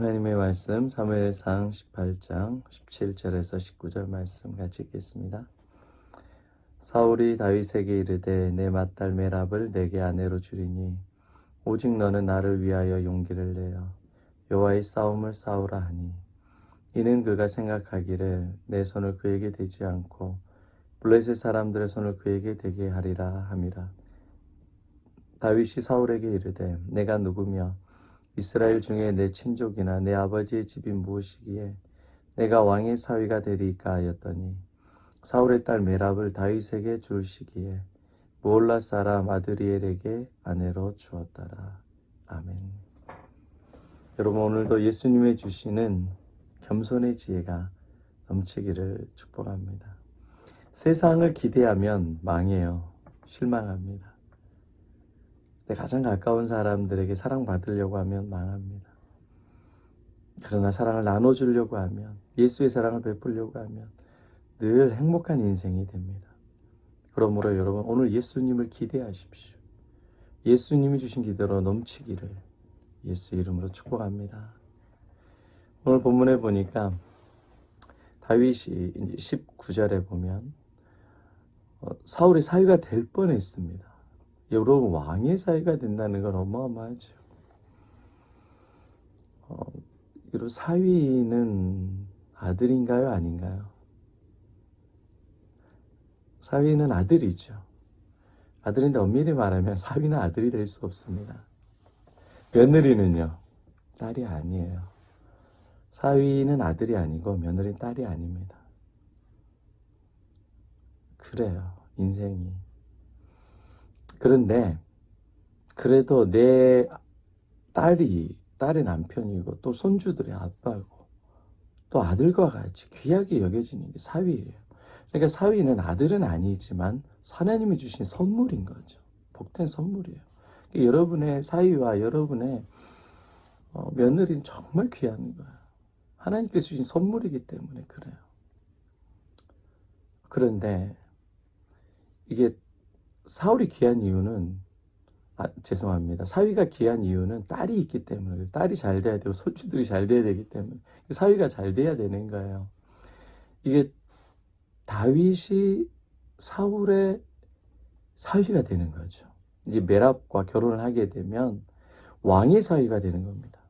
하나님의 말씀 사무엘상 18장 17절에서 19절 말씀 같이 읽겠습니다. 사울이 다윗에게 이르되 내 맏딸 메랍을 내게 아내로 주리니 오직 너는 나를 위하여 용기를 내어 여호와의 싸움을 싸우라 하니 이는 그가 생각하기를 내 손을 그에게 대지 않고 블레셋 사람들의 손을 그에게 대게 하리라 함이라. 다윗이 사울에게 이르되 내가 누구며 이스라엘 중에 내 친족이나 내 아버지의 집이 무엇이기에 내가 왕의 사위가 되리까 하였더니 사울의 딸 메랍을 다윗에게 줄 시기에 무올라 사람 아드리엘에게 아내로 주었더라. 아멘. 여러분, 오늘도 예수님의 주시는 겸손의 지혜가 넘치기를 축복합니다. 세상을 기대하면 망해요. 실망합니다. 가장 가까운 사람들에게 사랑받으려고 하면 망합니다. 그러나 사랑을 나눠주려고 하면, 예수의 사랑을 베풀려고 하면 늘 행복한 인생이 됩니다. 그러므로 여러분, 오늘 예수님을 기대하십시오. 예수님이 주신 기대로 넘치기를 예수 이름으로 축복합니다. 오늘 본문에 보니까 다윗이 이제 19절에 보면 사울의 사위가 될 뻔했습니다. 여러분, 왕의 사위가 된다는 건 어마어마하죠. 여러분, 사위는 아들인가요? 아닌가요? 사위는 아들이죠. 아들인데 엄밀히 말하면 사위는 아들이 될 수 없습니다. 며느리는요, 딸이 아니에요. 사위는 아들이 아니고 며느리는 딸이 아닙니다. 그래요, 인생이. 그런데 그래도 내 딸의 남편이고 또 손주들의 아빠고 또 아들과 같이 귀하게 여겨지는 게 사위예요. 그러니까 사위는 아들은 아니지만 하나님이 주신 선물인 거죠. 복된 선물이에요. 그러니까 여러분의 사위와 여러분의 며느리는 정말 귀한 거예요. 하나님께서 주신 선물이기 때문에 그래요. 그런데 이게 사울이 귀한 이유는 죄송합니다. 사위가 귀한 이유는 딸이 있기 때문에, 딸이 잘 돼야 되고 손주들이 잘 돼야 되기 때문에 사위가 잘 돼야 되는 거예요. 이게 다윗이 사울의 사위가 되는 거죠. 이제 메랍과 결혼을 하게 되면 왕의 사위가 되는 겁니다.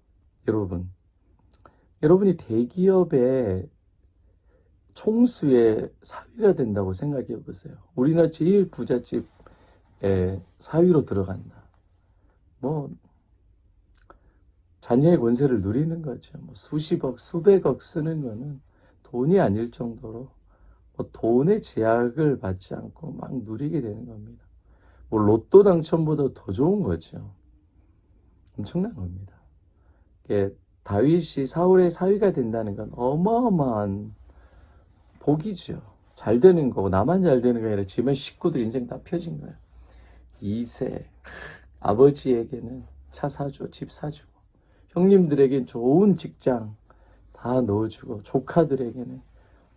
여러분이 대기업의 총수의 사위가 된다고 생각해 보세요. 우리나라 제일 부잣집에 사위로 들어간다. 자녀의 권세를 누리는 거죠. 수십억, 수백억 쓰는 거는 돈이 아닐 정도로 돈의 제약을 받지 않고 막 누리게 되는 겁니다. 로또 당첨보다 더 좋은 거죠. 엄청난 겁니다. 다윗이 사울의 사위가 된다는 건 어마어마한 복이죠. 잘 되는 거고, 나만 잘 되는 게 아니라 집안 식구들 인생 다 펴진 거예요. 2세, 아버지에게는 차 사주고 집 사주고, 형님들에게는 좋은 직장 다 넣어주고, 조카들에게는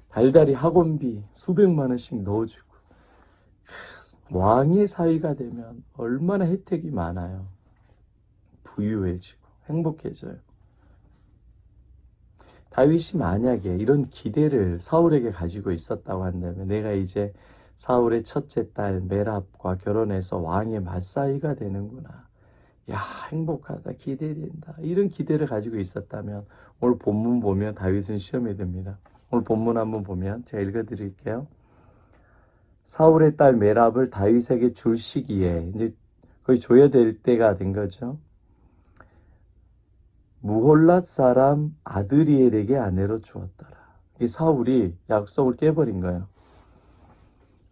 달달이 학원비 수백만 원씩 넣어주고. 왕의 사위가 되면 얼마나 혜택이 많아요. 부유해지고 행복해져요. 다윗이 만약에 이런 기대를 사울에게 가지고 있었다고 한다면, 내가 이제 사울의 첫째 딸 메랍과 결혼해서 왕의 맞사위가 되는구나. 야, 행복하다, 기대된다. 이런 기대를 가지고 있었다면 오늘 본문 보면 다윗은 시험에 듭니다. 오늘 본문 한번 보면 제가 읽어드릴게요. 사울의 딸 메랍을 다윗에게 줄 시기에 이제 거의 줘야 될 때가 된 거죠. 무홀랏 사람 아드리엘에게 아내로 주었더라. 이 사울이 약속을 깨버린 거예요.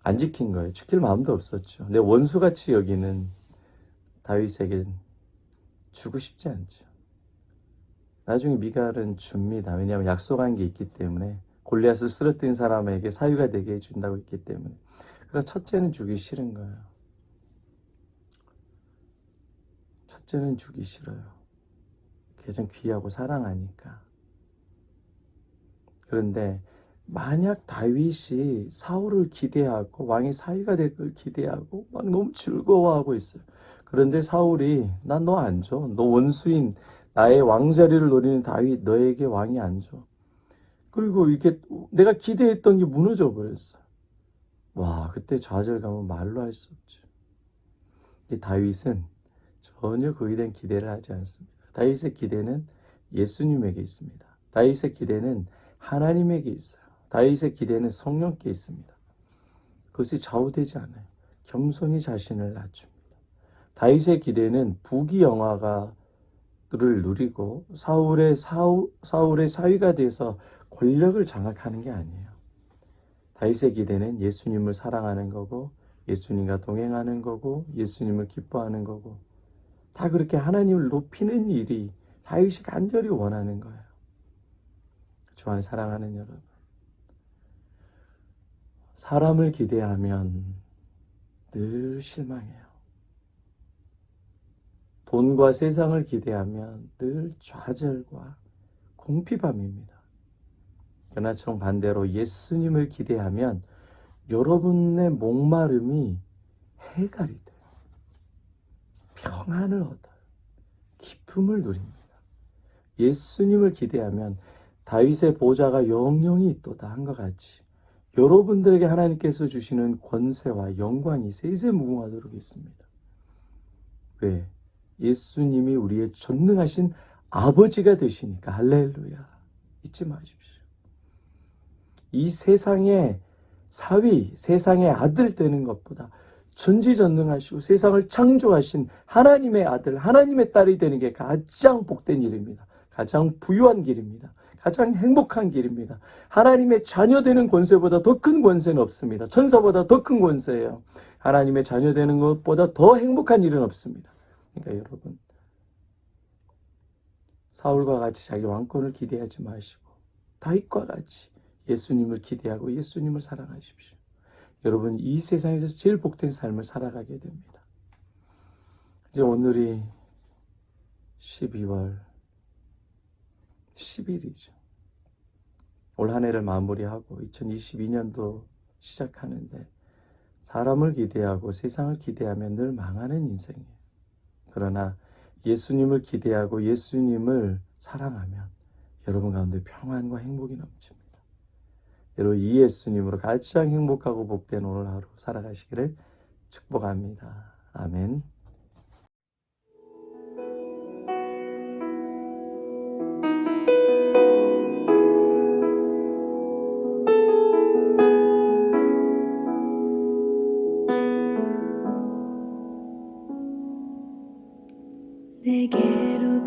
안 지킨 거예요. 지킬 마음도 없었죠. 내 원수같이 여기는 다윗에게 주고 싶지 않죠. 나중에 미갈은 줍니다. 왜냐하면 약속한 게 있기 때문에, 골리앗을 쓰러뜨린 사람에게 사위가 되게 해준다고 했기 때문에. 그래서 첫째는 주기 싫은 거예요. 첫째는 주기 싫어요. 가장 귀하고 사랑하니까. 그런데 만약 다윗이 사울을 기대하고 왕의 사위가 될 걸 기대하고 막 너무 즐거워하고 있어요. 그런데 사울이 난 너 안 줘. 너 원수인 나의 왕자리를 노리는 다윗 너에게 왕이 안 줘. 그리고 이렇게 내가 기대했던 게 무너져 버렸어. 와, 그때 좌절감은 말로 할 수 없죠. 이 다윗은 전혀 거기에 대한 기대를 하지 않습니다. 다윗의 기대는 예수님에게 있습니다. 다윗의 기대는 하나님에게 있어요. 다윗의 기대는 성령께 있습니다. 그것이 좌우되지 않아요. 겸손히 자신을 낮춥니다. 다윗의 기대는 부귀영화를 누리고 사울의 사위가 돼서 권력을 장악하는 게 아니에요. 다윗의 기대는 예수님을 사랑하는 거고 예수님과 동행하는 거고 예수님을 기뻐하는 거고 다 그렇게 하나님을 높이는 일이 다윗이 간절히 원하는 거예요. 주 안에 사랑하는 여러분, 사람을 기대하면 늘 실망해요. 돈과 세상을 기대하면 늘 좌절과 공피밤입니다. 그러나 정반대로 예수님을 기대하면 여러분의 목마름이 해갈이 돼요. 평안을 얻어요. 기쁨을 누립니다. 예수님을 기대하면 다윗의 보좌가 영영이 있도다 한것 같이 여러분들에게 하나님께서 주시는 권세와 영광이 세세무궁하도록 있습니다. 왜? 예수님이 우리의 전능하신 아버지가 되시니까. 할렐루야. 잊지 마십시오. 이 세상의 사위, 세상의 아들 되는 것보다 전지전능하시고 세상을 창조하신 하나님의 아들, 하나님의 딸이 되는 게 가장 복된 일입니다. 가장 부유한 길입니다. 가장 행복한 길입니다. 하나님의 자녀 되는 권세보다 더 큰 권세는 없습니다. 천사보다 더 큰 권세예요. 하나님의 자녀 되는 것보다 더 행복한 일은 없습니다. 그러니까 여러분, 사울과 같이 자기 왕권을 기대하지 마시고 다윗과 같이 예수님을 기대하고 예수님을 사랑하십시오. 여러분, 이 세상에서 제일 복된 삶을 살아가게 됩니다. 이제 오늘이 12월 10일이죠. 올 한 해를 마무리하고 2022년도 시작하는데 사람을 기대하고 세상을 기대하면 늘 망하는 인생이에요. 그러나 예수님을 기대하고 예수님을 사랑하면 여러분 가운데 평안과 행복이 넘칩니다. 여러분, 이 예수님으로 가장 행복하고 복된 오늘 하루 살아가시기를 축복합니다. 아멘. 내게로